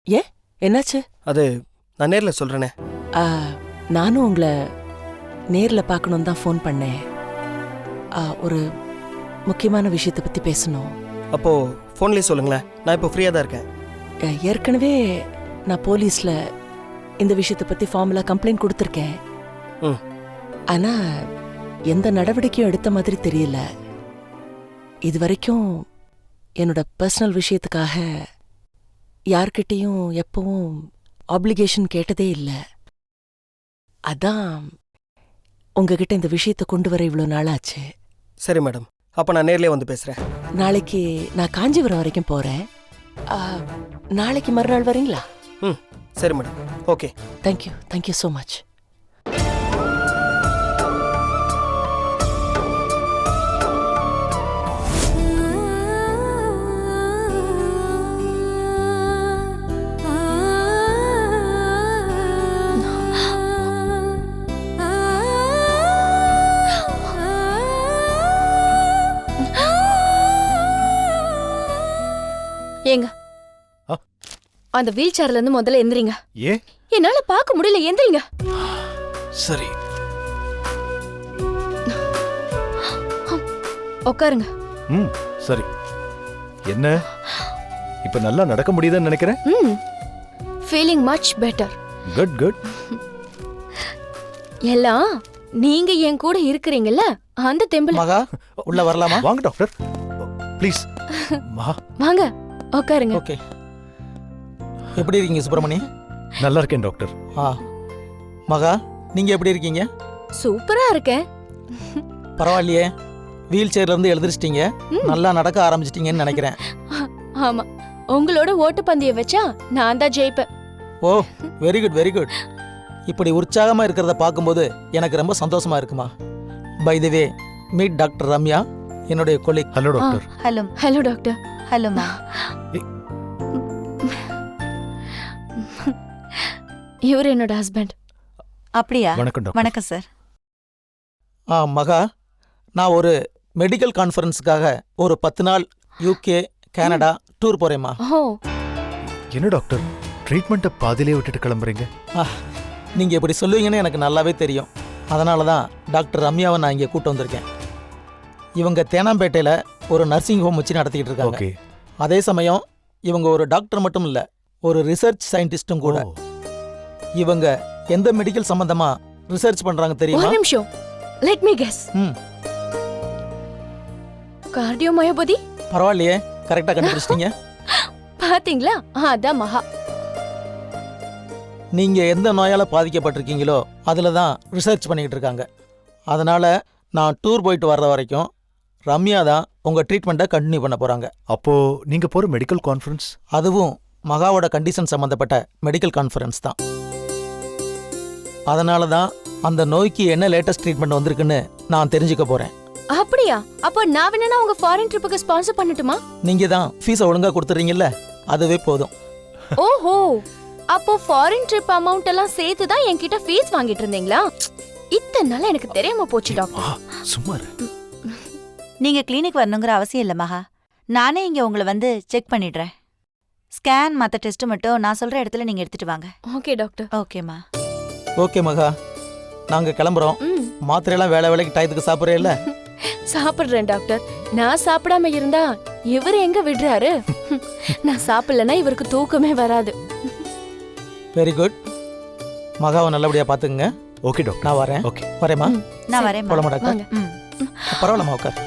ஏன், என்னாச்சு? அது நான் நேரில் சொல்கிறேனே. நானும் உங்களை நேரில் பார்க்கணுன்னு தான் ஃபோன் பண்ணேன். ஒரு முக்கியமான விஷயத்தை பற்றி பேசணும். அப்போது ஃபோன்லேயே சொல்லுங்களேன், நான் இப்போ ஃப்ரீயாக தான் இருக்கேன். ஏற்கனவே நான் போலீஸில் இந்த விஷயத்தை பற்றி ஃபார்முலா கம்ப்ளைண்ட் கொடுத்துருக்கேன். ஆனால் எந்த நடவடிக்கையும் எடுத்த மாதிரி தெரியல. இது வரைக்கும் என்னோட பர்சனல் விஷயத்துக்காக யார்கிட்டையும் எப்பவும் ஆப்ளிகேஷன் கேட்டதே இல்லை. அதான் உங்ககிட்ட இந்த விஷயத்தை கொண்டு வர இவ்வளோ நாளாச்சு. சரி மேடம், அப்போ நான் நேர்லேயே வந்து பேசுகிறேன். நாளைக்கு நான் காஞ்சிபுரம் வரைக்கும் போகிறேன். நாளைக்கு மறுநாள் வரீங்களா? சரி madam, okay. Thank you, thank you so much. ஏங்க, அந்த வீல் சேர்ல இருந்து முதல்ல எந்திரிங்க. ஏன்? என்னால பார்க்க முடியல, எந்திரிங்க. சரி, உட்காருங்க. சரி. என்ன இப்ப நல்லா நடக்க முடியுதுன்னு நினைக்கிறேன். Feeling much better. Good good. எல்லாம் நீங்க என் கூட இருக்கிறீங்கல்ல, அந்த தெம்புல. மகா, உள்ள வரலாமா? வாங்க டாக்டர், ப்ளீஸ். வாங்க, உட்காருங்க. ஓகே. எப்படி இருக்கீங்க சுப்பிரமணி? நல்லா இருக்கேன் டாக்டர். மகா, நீங்க எப்படி இருக்கீங்க? சூப்பரா இருக்கேன். பரவாயில்லையே, வீல் சேர்ல இருந்து எழுந்திரிச்சிட்டீங்க, நல்லா நடக்க ஆரம்பிச்சிட்டீங்கன்னு நினைக்கிறேன். ஆமா, உங்களோட ஓட்டுப்பந்தயம் வச்சா நான் தான் ஜெயிப்பேன். ஓ, வெரி குட் வெரி குட். இப்படி உற்சாகமா இருக்கிறத பார்க்கும்போது எனக்கு ரொம்ப சந்தோஷமா இருக்குமா. By the way, meet doctor Ramya, என்னுடைய colleague. Hello doctor. Hello. Hello doctor. ஹலோமா. இவர் என்னோட ஹஸ்பண்ட். அப்படியா? வணக்கம் டாக்டர். வணக்கம் சார். மகா, நான் ஒரு மெடிக்கல் கான்ஃபரன்ஸுக்காக ஒரு 10 நாள் யூகே, கனடா டூர் போறேம்மா. என்ன டாக்டர், ட்ரீட்மெண்ட்டை பாதியிலே விட்டுட்டு கிளம்புறீங்க? நீங்க இப்படி சொல்லுவீங்கன்னு எனக்கு நல்லாவே தெரியும். அதனால தான் டாக்டர் ரம்யாவை நான் இங்கே கூட்டு வந்திருக்கேன். இவங்க தேனாம்பேட்டையில் ஒரு நர்சிங் ஹோம் வச்சு நடத்திக்கிட்டு இருக்காங்க. அதே சமயம் இவங்க ஒரு டாக்டர் மட்டும் இல்லை, ஒரு ரிசர்ச் சயின்டிஸ்டும் கூட. இவங்க எந்த மெடிக்கல் சம்பந்தமா ரிசர்ச் பண்றாங்க தெரியுமா? ஒரு நிமிஷம், லெட் மீ கெஸ். கார்டியோமயோபதி. பரவாயில்லையே, கரெக்டா கண்டுபிடிச்சிட்டீங்க. பாத்தீங்களா, அதான் மகா. நீங்க எந்த நோயால பாதிக்கப்பட்டிருக்கீங்களோ அதுல தான் ரிசர்ச் பண்ணிக்கிட்டு இருக்காங்க. அதனால நான் டூர் போயிட்டு வர்ற வரைக்கும் ரம்யா தான் உங்கள் ட்ரீட்மெண்ட்டை கண்டினியூ பண்ண போகிறாங்க. அப்போ நீங்க போற மெடிக்கல் கான்ஃபரன்ஸ்? அதுவும் மகாவோட கண்டிஷன் சம்மந்தப்பட்ட மெடிக்கல் கான்ஃபரன்ஸ் தான். அதனால தான் அந்த நோய்க்கு என்ன லேட்டஸ்ட் ட்ரீட்மெண்ட் வந்திருக்குன்னு நான் தெரிஞ்சுக்க போகிறேன். அப்படியா? அப்போ நான் வேணா உங்க ஃபாரின் ட்ரிப்புக்கு ஸ்பான்சர் பண்ணட்டுமா? நீங்கள் தான் ஃபீஸை ஒழுங்காக கொடுத்துறீங்கல்ல, அதுவே போதும். ஓஹோ, அப்போ ஃபாரின் ட்ரிப் அமௌண்ட் எல்லாம் சேர்த்து தான் என்கிட்ட ஃபீஸ் வாங்கிட்டு இருந்தீங்களா? இத்தனை நாள் எனக்கு தெரியாம போச்சு டாக்டர். சும்மா நீங்க கிளினிக் வரணுங்கிற அவசியம் இல்ல மகா. நானே இங்க உங்களை வந்து செக் பண்ணிடுறேன். ஸ்கேன் மற்ற டெஸ்ட் மட்டும் நான் சொல்ற இடத்துல நீங்க எடுத்துட்டு வாங்க. Okay doctor. ஓகேம்மா. ஓகே மகா, நாங்கள் கிளம்புறோம். மாத்திரையெல்லாம் வேலைக்கு டயத்துக்கு சாப்பிட்றேல்ல? சாப்பிடுறேன் டாக்டர். நான் சாப்பிடாம இருந்தா இவர் எங்க விடுறாரு? நான் சாப்பிடலன்னா இவருக்கு தூக்கமே வராது. Very good. மகாவை நல்லபடியாக பார்த்துக்குங்க. Okay doctor. நான் வரேன். ஓகே வரேம்மா. நான் வரேன். போலாமா டாக்டர்? பரவாயில்லம்மா, உட்கார்.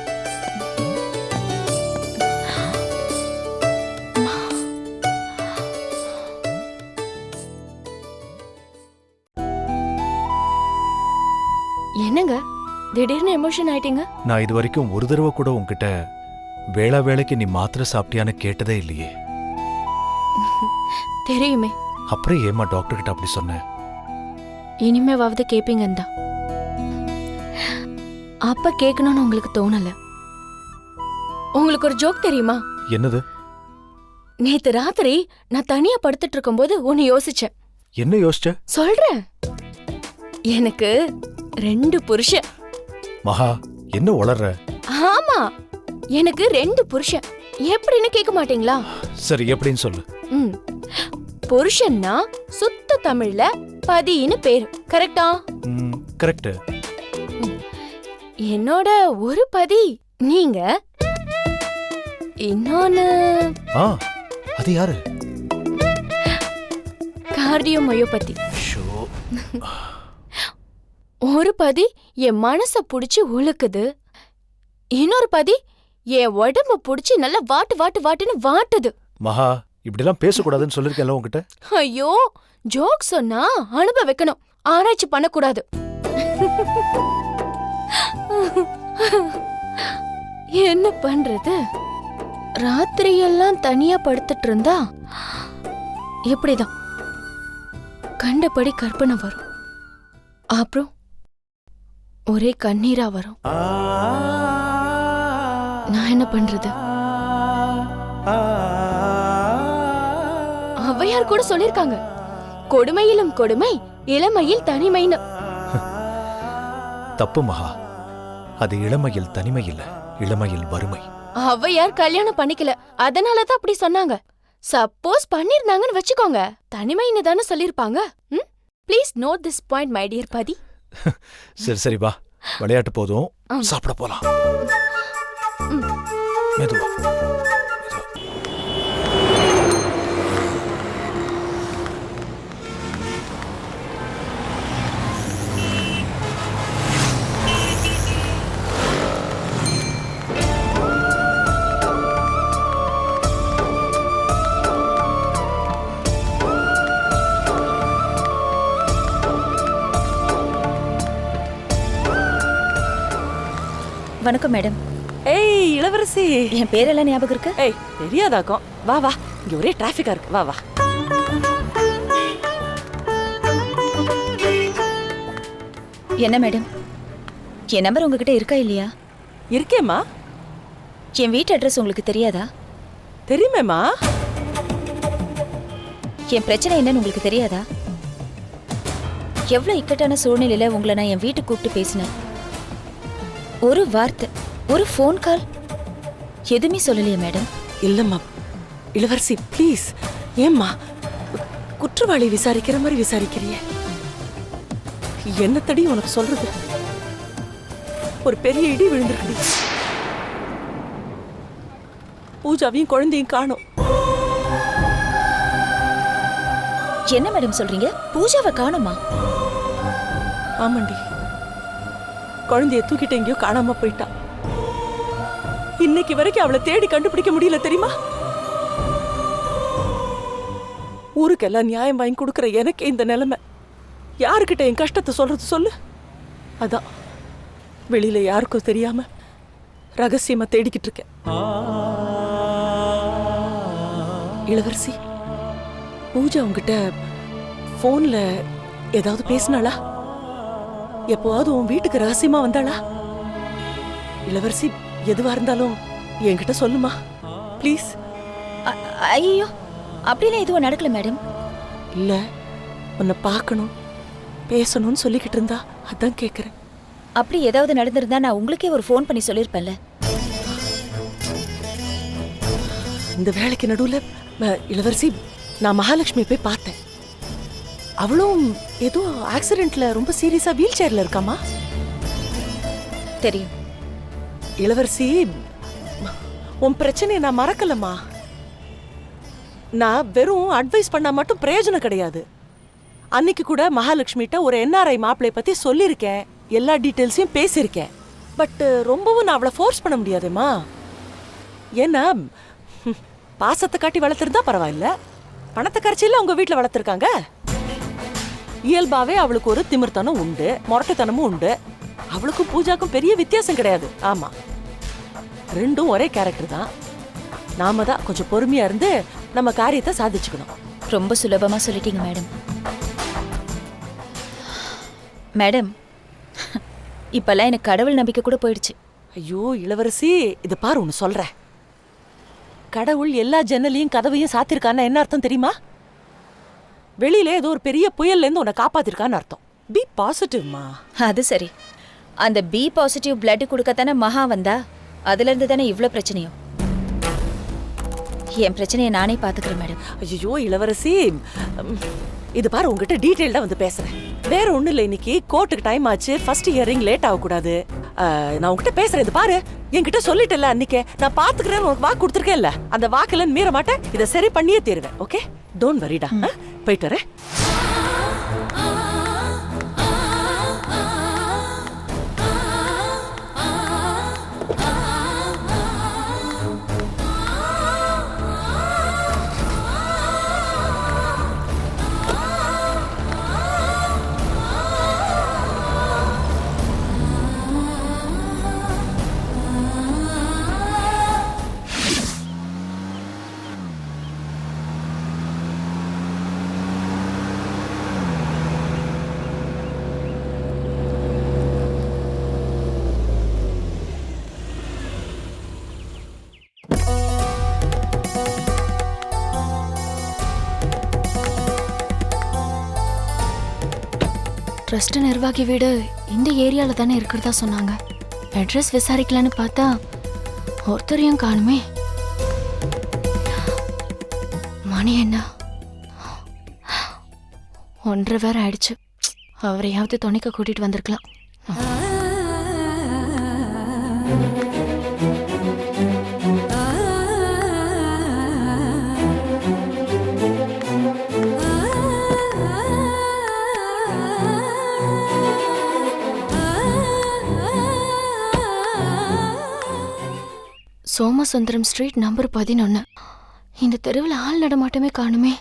என்னங்க திடீர்னு எமோஷன் ஆயிட்டீங்க? நான் இது வரைக்கும் ஒரு தடவை கூட உன்கிட்ட வேளைக்கு நீ மாத்திரை சாப்பிட்டியான்னு கேட்டதே இல்லையே. தெரியுமே. அப்புறம் ஏமா டாக்டர் கிட்ட அப்படி சொன்ன? இனிமேவாவது கேப்பீங்கன்னு தான். அப்ப கேட்கணும்னு உங்களுக்கு தோணல. உங்களுக்கு ஒரு ஜோக் தெரியுமா? என்னது? நேத்து ராத்திரி நான் தனியா படுத்துட்டு இருக்கும்போது ஒன்னு யோசிச்சேன். என்ன யோசிச்ச? சொல்றேன். எனக்கு 2 புருஷன். மகா, என்ன உளற? ஆமா, எனக்கு 2 புருஷன். எப்படின்னு கேட்க மாட்டீங்களா? சரி, எப்படின்னு சொல்லு. புருஷன்னா சுத்த தமிழ்ல பதின்னு பேரு. கரெக்டா? கரெக்ட். என்னோட ஒரு பதி நீங்க, இன்னொன்னு அது யாரு? கார்டியோமயோபதி. ஒரு பதி என் மனச புடிச்சு உழுக்குது, இன்னொரு பதி என் உடம்ப புடிச்சு நல்லா வாட்டுன்னு வாட்டுது. மகா, இப்படிலாம் பேசக்கூடாதுன்னு சொல்லிருக்கேன்ல உங்ககிட்ட. ஐயோ, ஜோக் சொன்னா அனுபவ வைக்கணும், ஆராய்ச்சி பண்ணக்கூடாது. என்ன பண்றது? ராத்திரியெல்லாம் தனியா படுத்துட்டு இருந்தா எப்படிதான் கண்டபடி கற்பனை வரும். அப்புறம் ஒரே கண்ணீரா வரும். நான் என்ன பண்றது? ஔவையார் கூட சொல்லிருக்காங்க, கொடுமையிலும் கொடுமை இளமையில் தனிமைன்னு. தப்பு மகா, அது இளமையில் தனிமை இல்ல, இளமையில் வறுமை. ஔவையார் கல்யாணம் பண்ணிக்கல, அதனாலதான் அப்படி சொன்னாங்க. சப்போஸ் பண்ணிருந்தாங்கன்னு வச்சுக்கோங்க, தனிமைன்னு தானே சொல்லிருப்பாங்க. Please note this point my dear பதி. சரி வா, விளையாட்டு போதும், சாப்பிட போலாம். மெதுவா. வணக்கம் மேடம். ஏய் இளவரசி, என் பேரெல்லாம் ஞாபகம் இருக்கு? ஏய் தெரியாதாக்கும். வா வா, இங்க ஒரே டிராஃபிக்கா இருக்கு. வா வா. என்ன மேடம், என் நம்பர் உங்ககிட்ட இருக்கா இல்லையா? இருக்கேம்மா. என் வீட்டு அட்ரஸ் உங்களுக்கு தெரியாதா? தெரியுமேம்மா. என் பிரச்சனை என்னன்னு உங்களுக்கு தெரியாதா? எவ்வளவு இக்கட்டான சூழ்நிலையில உங்களை நான் என் வீட்டுக்கு கூப்பிட்டு பேசினேன். ஒரு வார்த்தை, ஒரு ஃபோன் கால், எதுவுமே சொல்லலையே மேடம். இல்லம்மா இளவரசி, ப்ளீஸ். ஏம்மா குற்றவாளி விசாரிக்கிற மாதிரி விசாரிக்கிறிய? என்ன தடி உனக்கு சொல்றது? ஒரு பெரிய இடி விழுந்திருக்கு. பூஜாவையும் குழந்தையும் காணோம். என்ன மேடம் சொல்றீங்க? பூஜாவை காணுமா? ஆமாண்டி, குழந்தைய தூக்கிட்டு எங்கேயோ காணாம போயிட்டா. இன்னைக்கு வரைக்கும் அவளை தேடி கண்டுபிடிக்க முடியல தெரியுமா? ஊருக்கெல்லாம் நியாயம் வாங்கி கொடுக்கற எனக்கு இந்த நிலைமை. யாருக்கிட்ட என் கஷ்டத்தை சொல்றது சொல்லு? அதான் வெளியில யாருக்கும் தெரியாம ரகசியமா தேடிக்கிட்டு இருக்கேன். இளவரசி, பூஜா உங்ககிட்ட போன்ல ஏதாவது பேசினாளா? எப்போவாவது உன் வீட்டுக்கு ரகசியமா வந்தாளா? இளவரசி, எதுவா இருந்தாலும் என்கிட்ட சொல்லுமா ப்ளீஸ். ஐயோ, அப்படிலாம் எதுவும் நடக்கல மேடம். இல்ல, உன்னை பார்க்கணும் பேசணும்னு சொல்லிக்கிட்டு இருந்தா, அதான் கேக்குறேன். அப்படி ஏதாவது நடந்திருந்தா நான் உங்களுக்கே ஒரு ஃபோன் பண்ணி சொல்லியிருப்பேன்ல. இந்த வேலைக்கு நடுவுல இளவரசி, நான் மகாலட்சுமி போய் பார்த்தேன். அவளும் ஏதோ ஆக்சிடென்ட்ல ரொம்ப சீரியஸா வீல் சேர்ல இருக்காமா. தெரியும் இளவரசி, உன் பிரச்சனையை நான் மறக்கலம்மா. நான் வெறும் அட்வைஸ் பண்ணா மட்டும் பிரயோஜனம் கிடையாது. அன்னைக்கு கூட மகாலட்சுமிட்ட ஒரு NRI மாப்பிளைய பத்தி சொல்லியிருக்கேன், எல்லா டீட்டெயில்ஸையும் பேசியிருக்கேன். பட் ரொம்பவும் நான் அவளை ஃபோர்ஸ் பண்ண முடியாதுமா. ஏன்னா பாசத்தை காட்டி வளர்த்துருந்தா பரவாயில்ல, பணத்தை கரைச்சியில் அவங்க வீட்டில் வளர்த்துருக்காங்க. இயல்பாவே அவளுக்கு ஒரு திமிர்த்தனம் உண்டு, முரட்டுத்தனமும் உண்டு. அவளுக்கும் பூஜாக்கும் பெரிய வித்தியாசம் கிடையாது. ஆமா, ரெண்டும் ஒரே கேரக்டர் தான். நாம தான் கொஞ்சம் பொறுமையா இருந்து நம்ம காரியத்தை சாதிச்சுக்கணும். ரொம்ப சுலபமா சொல்லிட்டீங்க மேடம். மேடம், இப்பெல்லாம் எனக்கு கடவுள் நம்பிக்கை கூட போயிடுச்சு. ஐயோ இளவரசி, இது பாரு, ஒன்று சொல்றேன். கடவுள் எல்லா ஜன்னலையும் கதவையும் சாத்திருக்கான்னு என்ன அர்த்தம் தெரியுமா? வெளியில ஏதோ ஒரு பெரிய புயல்ல இருந்து உன்னை காப்பாத்திருக்கான்னு அர்த்தம். பி பாசிட்டிவ்மா. அது சரி, அந்த பி பாசிட்டிவ் பிளட் கொடுக்கத்தானே மகா வந்தா. அதுல இருந்து தானே இவ்ளோ பிரச்சனையும். என் பிரச்சனையை நானே பாத்துக்கிறேன் மேடம். ஐயோ இளவரசி, இது பாரு, உங்ககிட்ட டீட்டெயில்டா வந்து பேசுறேன். வேற ஒண்ணு இல்லை, இன்னைக்கு கோர்ட்டுக்கு டைம் ஆச்சு. ஃபர்ஸ்ட் ஹியரிங் லேட் ஆகக்கூடாது. நான் உங்ககிட்ட பேசுறேன். இது பாரு, என்கிட்ட சொல்லிட்டல அன்னைக்கே, நான் பாத்துக்கிறேன்னு உனக்கு வாக்கு கொடுத்துருக்கேன்ல, அந்த வாக்குல மீற மாட்டேன். இதை சரி பண்ணியே தீருவேன். ஓகே, டோன்ட் வரிடா. போயிட்டு வரேன். ட்ரஸ்ட் நிர்வாகி வீடு இந்த ஏரியாவில் தானே இருக்கிறதா சொன்னாங்க. அட்ரஸ் விசாரிக்கலான்னு பார்த்தா ஒருத்தரையும் காணுமே. மணி என்ன? 1:30 வேற ஆயிடுச்சு. அவரையாவது துணைக்க கூட்டிட்டு வந்திருக்கலாம். Somasundaram street number 11. இந்த தெருவில் ஆள் நடமாட்டமே காணுமே.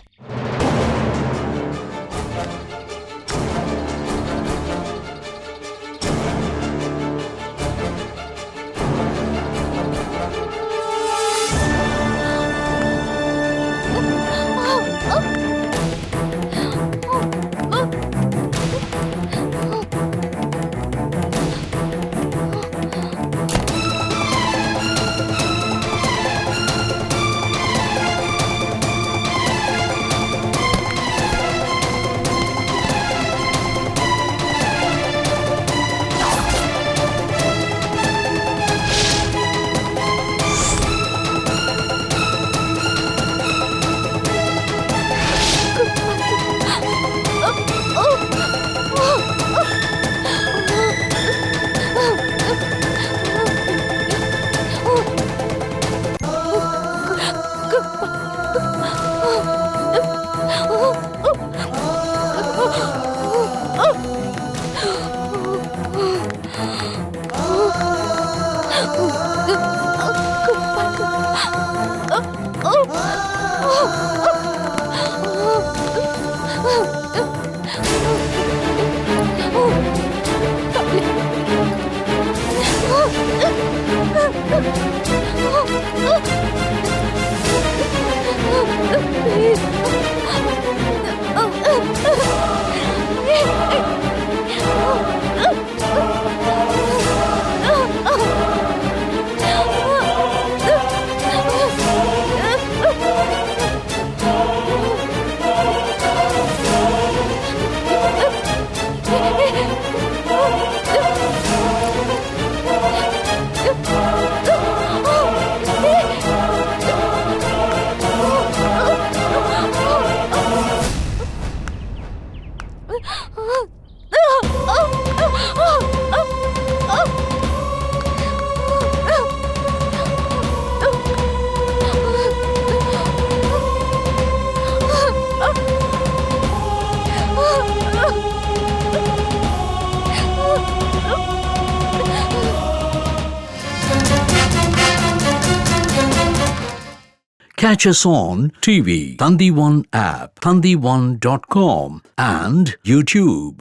Catch us on TV, Thandivan app, thandivan.com and YouTube.